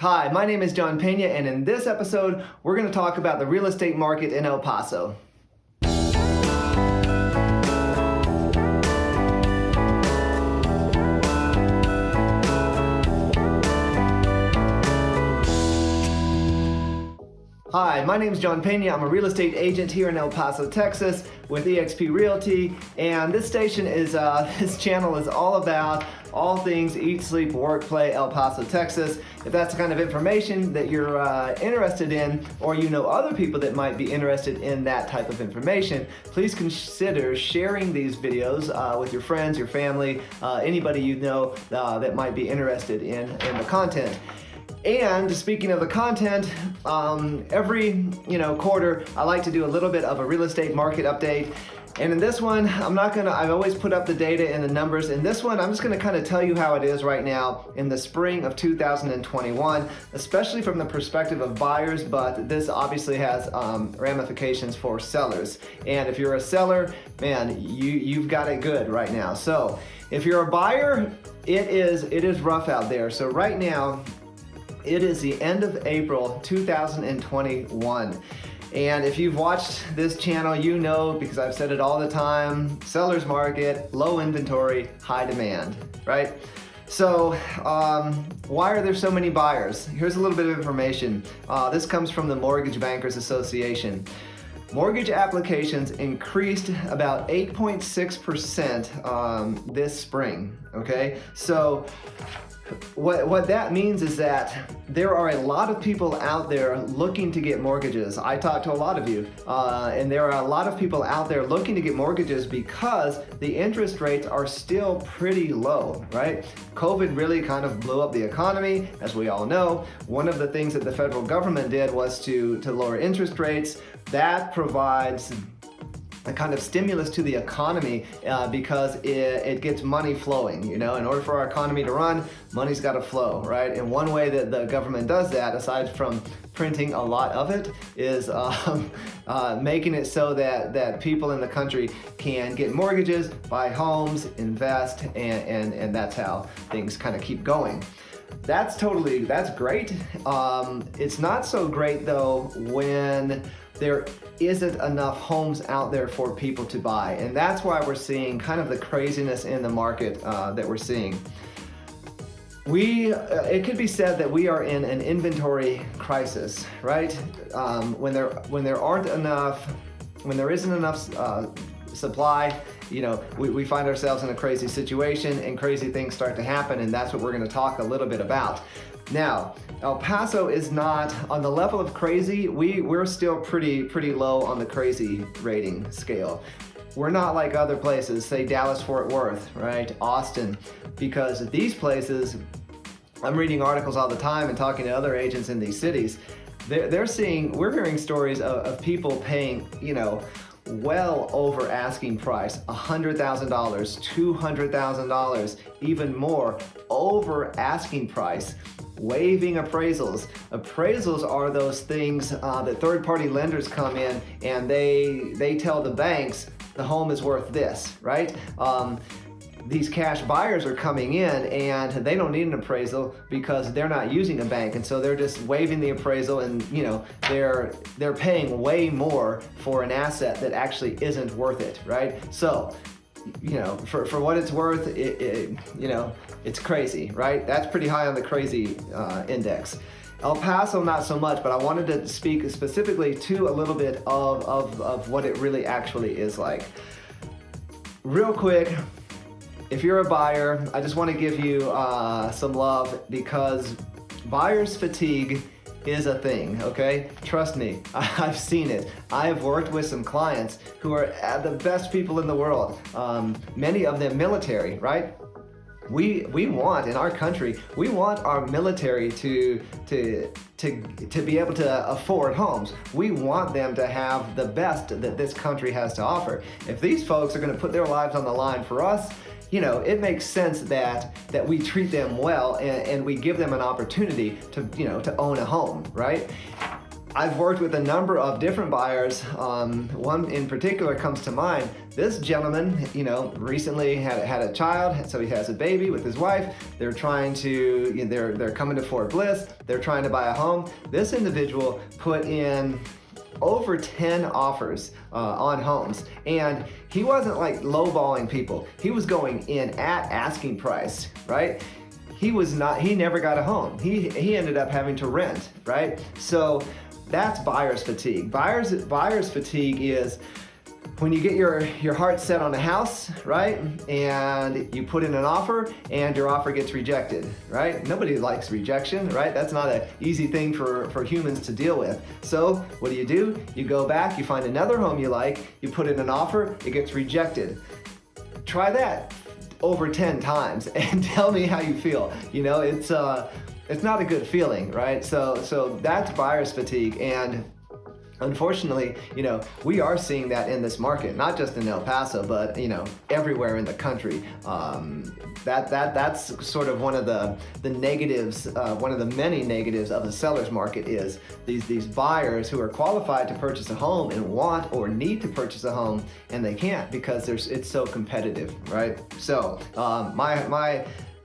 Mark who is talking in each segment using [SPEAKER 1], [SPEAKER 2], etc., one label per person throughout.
[SPEAKER 1] Hi, my name is John Peña, and in this episode, we're going to talk about the real estate market in El Paso. Hi, my name is John Peña. I'm a real estate agent here in El Paso, Texas with eXp Realty, and this station is, this channel is all about all things eat, sleep, work, play, El Paso, Texas. If that's the kind of information that you're interested in, or you know other people that might be interested in that type of information, please consider sharing these videos with your friends, your family, anybody you know that might be interested in the content. And speaking of the content, every quarter I like to do a little bit of a real estate market update. And in this one, I've always put up the data and the numbers. In this one, I'm just gonna kind of tell you how it is right now in the spring of 2021, especially from the perspective of buyers, but this obviously has ramifications for sellers. And if you're a seller, man, you've got it good right now. So if you're a buyer, it is rough out there. So right now, it is the end of April 2021. And if you've watched this channel, you know, because I've said it all the time, seller's market, low inventory, high demand, right? So why are there so many buyers? Here's a little bit of information. This comes from the Mortgage Bankers Association. Mortgage applications increased about 8.6% this spring, okay? So what that means is that there are a lot of people out there looking to get mortgages. I talked to a lot of you, and there are a lot of people out there looking to get mortgages because the interest rates are still pretty low, right? COVID really kind of blew up the economy, as we all know. One of the things that the federal government did was to lower interest rates. That provides a kind of stimulus to the economy because it gets money flowing. You know, in order for our economy to run, money's got to flow, right? And one way that the government does that, aside from printing a lot of it, is making it so that people in the country can get mortgages, buy homes, invest, and that's how things kind of keep going. That's great. It's not so great though when there isn't enough homes out there for people to buy. And that's why we're seeing kind of the craziness in the market that we're seeing. It could be said that we are in an inventory crisis, right? When there isn't enough supply, you know, we find ourselves in a crazy situation and crazy things start to happen, and that's what we're going to talk a little bit about. Now, El Paso is not on the level of crazy. We're still pretty low on the crazy rating scale. We're not like other places, say Dallas, Fort Worth, right? Austin, because these places, I'm reading articles all the time and talking to other agents in these cities. We're hearing stories of people paying, you know, well over asking price, $100,000, $200,000, even more over asking price. Waiving appraisals. Appraisals are those things that third-party lenders come in and they tell the banks the home is worth this, right? These cash buyers are coming in and they don't need an appraisal because they're not using a bank, and so they're just waiving the appraisal, and you know they're paying way more for an asset that actually isn't worth it, right? So, you know, for what it's worth, it's crazy, right? That's pretty high on the crazy index. El Paso, not so much, but I wanted to speak specifically to a little bit of what it really actually is like. Real quick, if you're a buyer, I just want to give you some love, because buyer's fatigue is a thing, okay? Trust me, I've seen it. I've worked with some clients who are the best people in the world, many of them military, right? We want, in our country, we want our military to be able to afford homes. We want them to have the best that this country has to offer. If these folks are going to put their lives on the line for us, you know, it makes sense that we treat them well and we give them an opportunity to own a home, right? I've worked with a number of different buyers. One in particular comes to mind. This gentleman, recently had a child, so he has a baby with his wife. They're trying to, they're coming to Fort Bliss. They're trying to buy a home. This individual put in over 10 offers on homes, and he wasn't like lowballing people. He was going in at asking price, right? He never got a home. He ended up having to rent, right? So that's buyer's fatigue. Buyer's fatigue is when you get your heart set on a house, right? And you put in an offer and your offer gets rejected, right? Nobody likes rejection, right? That's not an easy thing for humans to deal with. So what do? You go back, you find another home you like, you put in an offer, it gets rejected. Try that over 10 times and tell me how you feel. It's not a good feeling, right? So that's buyer's fatigue, and unfortunately, we are seeing that in this market, not just in El Paso, but everywhere in the country. That's sort of one of the negatives, one of the many negatives of the seller's market is these buyers who are qualified to purchase a home and want or need to purchase a home, and they can't because it's so competitive, right? So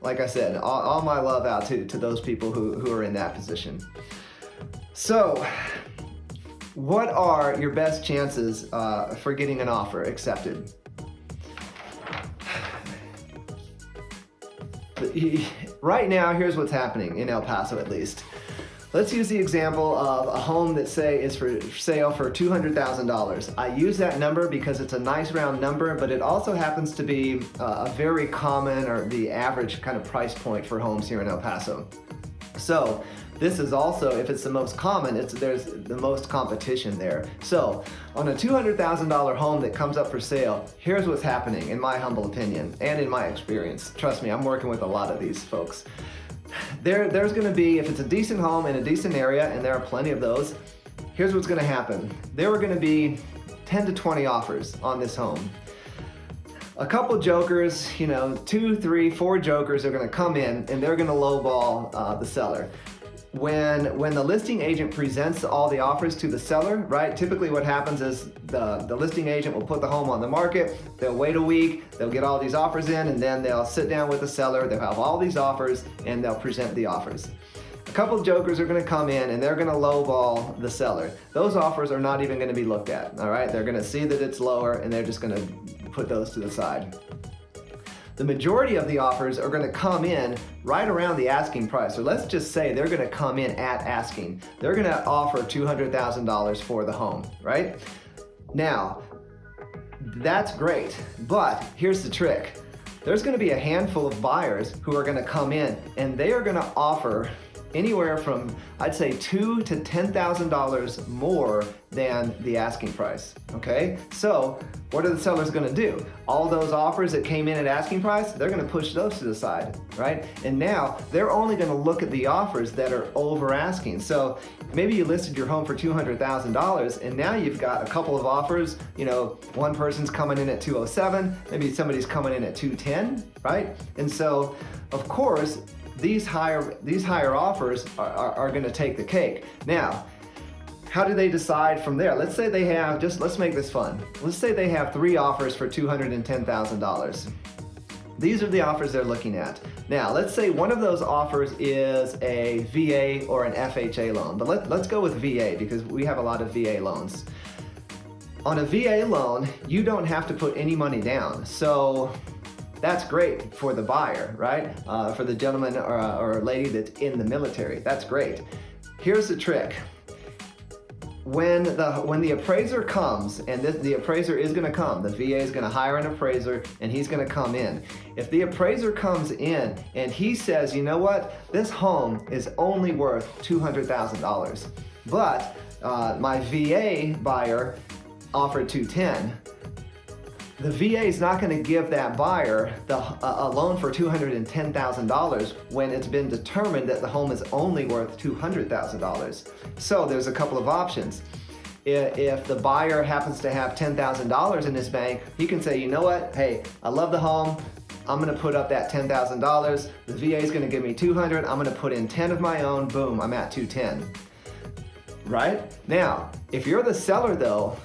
[SPEAKER 1] like I said, all my love out to those people who are in that position. So, what are your best chances for getting an offer accepted? Right now, here's what's happening in El Paso, at least. Let's use the example of a home that, say, is for sale for $200,000. I use that number because it's a nice round number, but it also happens to be a very common, or the average kind of price point for homes here in El Paso. So this is also, if it's the most common, there's the most competition there. So on a $200,000 home that comes up for sale, here's what's happening, in my humble opinion and in my experience. Trust me, I'm working with a lot of these folks. There's going to be, if it's a decent home in a decent area, and there are plenty of those, here's what's going to happen. There are going to be 10 to 20 offers on this home. A couple jokers, 2, 3, 4 jokers are going to come in and they're going to lowball the seller. When the listing agent presents all the offers to the seller, right, typically what happens is the listing agent will put the home on the market, they'll wait a week, they'll get all these offers in, and then they'll sit down with the seller, they'll have all these offers, and they'll present the offers. A couple of jokers are going to come in and they're going to lowball the seller. Those offers are not even going to be looked at, all right? They're going to see that it's lower and they're just going to put those to the side. The majority of the offers are going to come in right around the asking price. So let's just say they're going to come in at asking. They're going to offer $200,000 for the home, right? Now, that's great, but here's the trick. There's going to be a handful of buyers who are going to come in and they are going to offer anywhere from, I'd say, $2,000 to $10,000 more than the asking price, okay? So what are the sellers gonna do? All those offers that came in at asking price, they're gonna push those to the side, right? And now they're only gonna look at the offers that are over asking. So maybe you listed your home for $200,000 and now you've got a couple of offers, one person's coming in at 207, maybe somebody's coming in at 210, right? And so, of course, these higher offers are going to take the cake. Now, how do they decide from there? Let's say they have, let's make this fun. Let's say they have 3 offers for $210,000. These are the offers they're looking at. Now, let's say one of those offers is a VA or an FHA loan, but let's go with VA because we have a lot of VA loans. On a VA loan, you don't have to put any money down. So that's great for the buyer, right? For the gentleman or lady that's in the military, that's great. Here's the trick. When the appraiser comes, and the appraiser is gonna come, the VA is gonna hire an appraiser and he's gonna come in. If the appraiser comes in and he says, you know what, this home is only worth $200,000, but my VA buyer offered $210,000, the VA is not going to give that buyer a loan for $210,000 when it's been determined that the home is only worth $200,000. So there's a couple of options. If the buyer happens to have $10,000 in his bank, he can say, you know what, hey, I love the home, I'm going to put up that $10,000. The VA is going to give me $200,000, I'm going to put in $10,000 of my own, boom, I'm at $210,000. right? Now, if you're the seller though,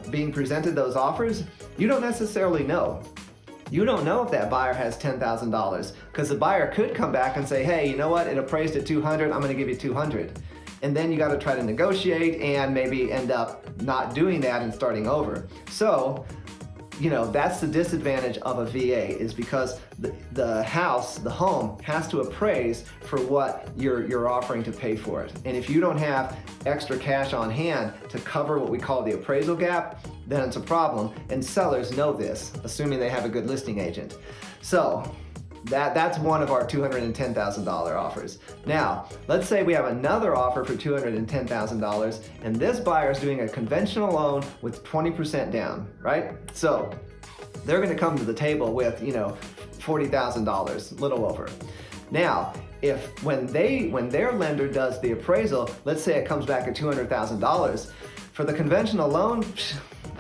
[SPEAKER 1] being presented those offers, you don't necessarily know. You don't know if that buyer has $10,000 because the buyer could come back and say, hey, you know what, it appraised at 200, I'm gonna give you 200. And then you gotta try to negotiate and maybe end up not doing that and starting over. So, you know, that's the disadvantage of a VA, is because the house, the home, has to appraise for what you're offering to pay for it. And if you don't have extra cash on hand to cover what we call the appraisal gap, then it's a problem. And sellers know this, assuming they have a good listing agent. So that's one of our $210,000 offers. Now, let's say we have another offer for $210,000, and this buyer is doing a conventional loan with 20% down, right? So they're gonna come to the table with, you know, $40,000, a little over. Now, when their lender does the appraisal, let's say it comes back at $200,000, for the conventional loan,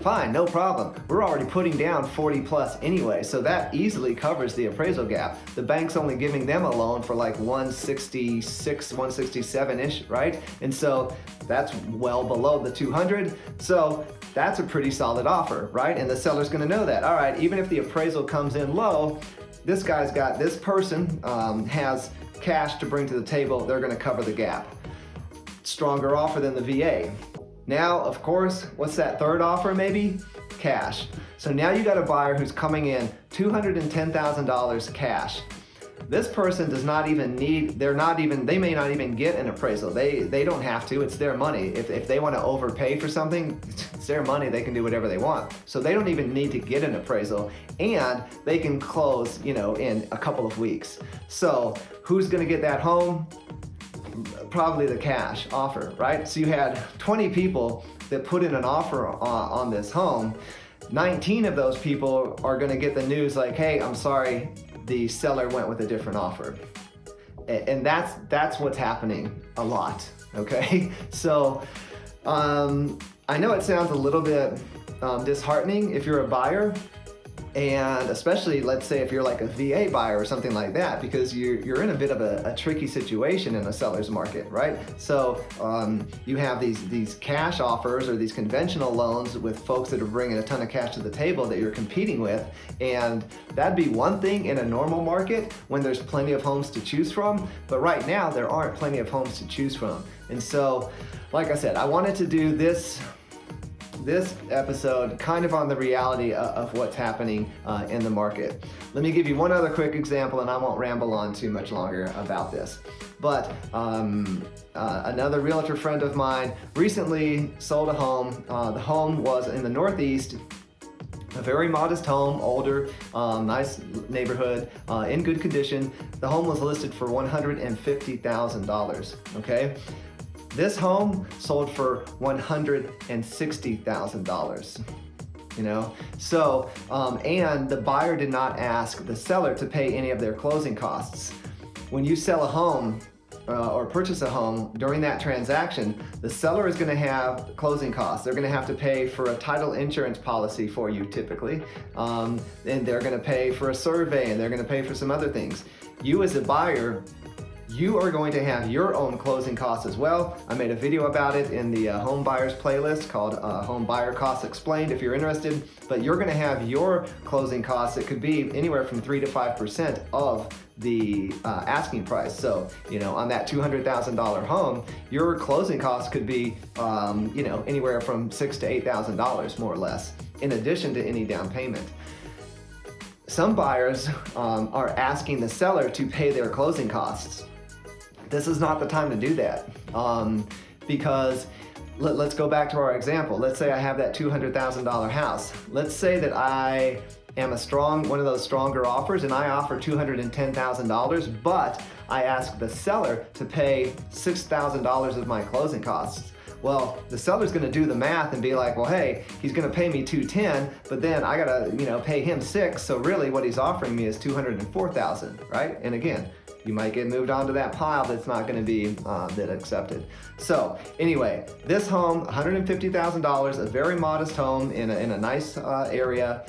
[SPEAKER 1] fine, no problem. We're already putting down 40 plus anyway, so that easily covers the appraisal gap. The bank's only giving them a loan for like 166, 167-ish, right? And so that's well below the 200. So that's a pretty solid offer, right? And the seller's gonna know that. All right, even if the appraisal comes in low, this person has cash to bring to the table, they're gonna cover the gap. Stronger offer than the VA. Now, of course, what's that third offer maybe? Cash. So now you got a buyer who's coming in $210,000 cash. This person does not even need, they may not even get an appraisal. They don't have to, it's their money. If they want to overpay for something, it's their money, they can do whatever they want. So they don't even need to get an appraisal, and they can close, you know, in a couple of weeks. So who's gonna get that home? Probably the cash offer, right? So you had 20 people that put in an offer on this home. 19 of those people are gonna get the news like, hey, I'm sorry, the seller went with a different offer. And that's what's happening a lot, okay? So I know it sounds a little bit disheartening if you're a buyer, and especially, let's say if you're like a VA buyer or something like that, because you're in a bit of a tricky situation in a seller's market, right? So you have these cash offers or these conventional loans with folks that are bringing a ton of cash to the table that you're competing with, and that'd be one thing in a normal market when there's plenty of homes to choose from, but right now there aren't plenty of homes to choose from. And so, like I said, I wanted to do this episode kind of on the reality of what's happening in the market. Let me give you one other quick example, and I won't ramble on too much longer about this. But another realtor friend of mine recently sold a home. The home was in the Northeast, a very modest home, older, nice neighborhood, in good condition. The home was listed for $150,000, okay? This home sold for $160,000, you know? So, and the buyer did not ask the seller to pay any of their closing costs. When you sell a home or purchase a home, during that transaction, the seller is gonna have closing costs. They're gonna have to pay for a title insurance policy for you typically, and they're gonna pay for a survey, and they're gonna pay for some other things. You as a buyer, you are going to have your own closing costs as well. I made a video about it in the home buyers playlist called Home Buyer Costs Explained if you're interested, but you're gonna have your closing costs. It could be anywhere from 3 to 5% of the asking price. So, you know, on that $200,000 home, your closing costs could be, you know, anywhere from $6,000 to $8,000 more or less, in addition to any down payment. Some buyers are asking the seller to pay their closing costs. This is not the time to do that, because let's go back to our example. Let's say I have that $200,000 house. Let's say that I am one of those stronger offers, and I offer $210,000, but I ask the seller to pay $6,000 of my closing costs. Well, the seller's gonna do the math and be like, well, hey, he's gonna pay me $210, but then I gotta, you know, pay him $6, so really what he's offering me is $204,000, right? And again, you might get moved onto that pile that's not gonna be that accepted. So anyway, this home, $150,000, a very modest home in a nice area,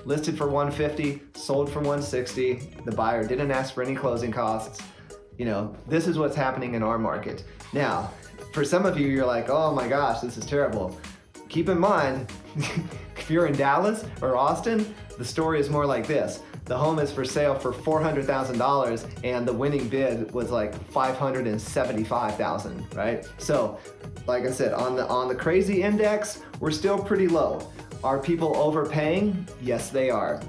[SPEAKER 1] listed for $150,000, sold for $160,000. The buyer didn't ask for any closing costs. this is what's happening in our market. Now, for some of you, you're like, oh my gosh, this is terrible. Keep in mind, if you're in Dallas or Austin, the story is more like this. The home is for sale for $400,000 and the winning bid was like $575,000, right? So, like I said, on the crazy index, we're still pretty low. Are people overpaying? Yes, they are.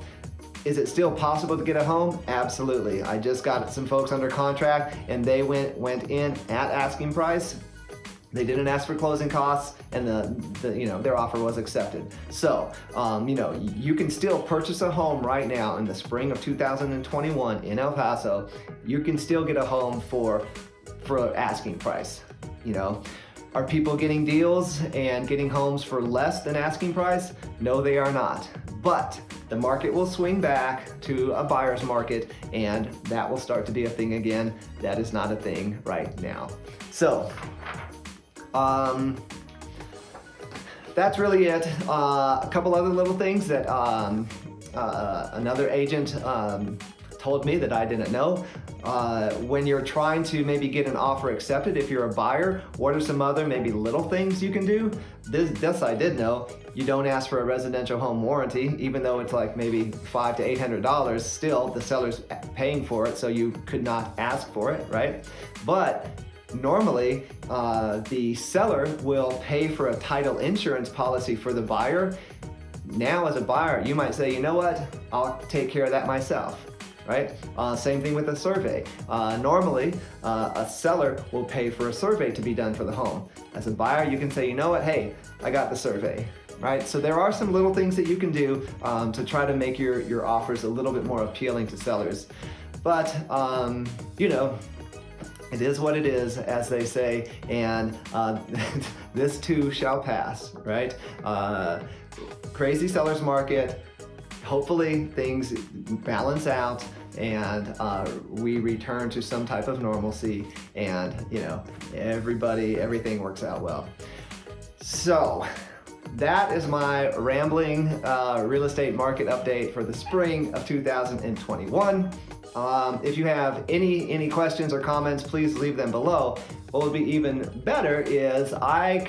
[SPEAKER 1] Is it still possible to get a home? Absolutely. I just got some folks under contract and they went in at asking price. They didn't ask for closing costs, and their offer was accepted. So, you can still purchase a home right now in the spring of 2021 in El Paso. You can still get a home for asking price. Are people getting deals and getting homes for less than asking price? No, they are not. But the market will swing back to a buyer's market, and that will start to be a thing again. That is not a thing right now. So, that's really it. A couple other little things that another agent told me that I didn't know. When you're trying to maybe get an offer accepted, if you're a buyer, what are some other maybe little things you can do? This I did know. You don't ask for a residential home warranty, even though it's like maybe $500 to $800. Still, the seller's paying for it, so you could not ask for it, right? But normally, the seller will pay for a title insurance policy for the buyer. Now, as a buyer, you might say, you know what, I'll take care of that myself, right? Same thing with a survey. Normally, a seller will pay for a survey to be done for the home. As a buyer, you can say, you know what, hey, I got the survey, right? So there are some little things that you can do to try to make your offers a little bit more appealing to sellers. But, it is what it is, as they say, and this too shall pass, right? Crazy seller's market. Hopefully things balance out and we return to some type of normalcy, and everything works out well. So that is my rambling real estate market update for the spring of 2021. If you have any questions or comments, please leave them below. What would be even better is I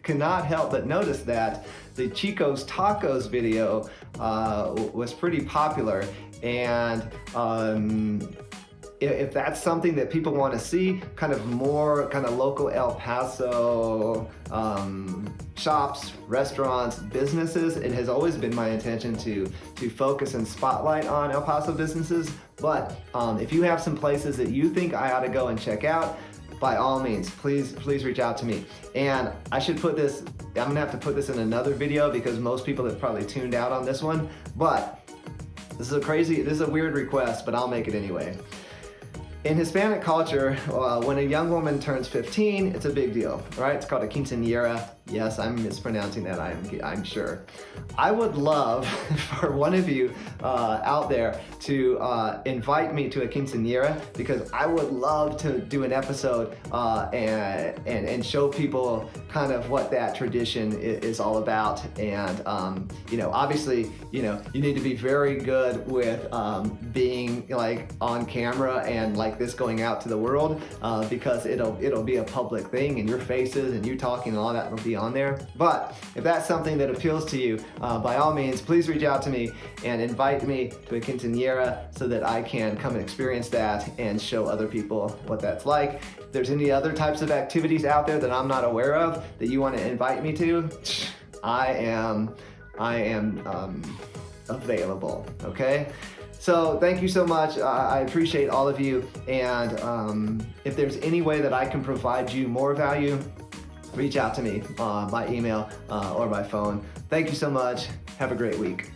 [SPEAKER 1] cannot help but notice that the Chico's Tacos video was pretty popular, and if that's something that people want to see, kind of more kind of local El Paso shops, restaurants, businesses, it has always been my intention to focus and spotlight on El Paso businesses. But if you have some places that you think I ought to go and check out, by all means, please reach out to me. And I should put this, I'm gonna have to put this in another video because most people have probably tuned out on this one, but this is a weird request, but I'll make it anyway. In Hispanic culture, when a young woman turns 15, it's a big deal, right? It's called a quinceañera. Yes, I'm mispronouncing that, I'm sure. I would love for one of you out there to invite me to a quinceañera, because I would love to do an episode and show people kind of what that tradition is all about. And obviously, you need to be very good with being like on camera and like this going out to the world, because it'll be a public thing, and your faces and you talking and all that will be on there. But if that's something that appeals to you, by all means, please reach out to me and invite me to a quinceañera so that I can come and experience that and show other people what that's like. If there's any other types of activities out there that I'm not aware of that you want to invite me to, I am available, okay? So thank you so much. I appreciate all of you. And if there's any way that I can provide you more value, reach out to me by email or by phone. Thank you so much. Have a great week.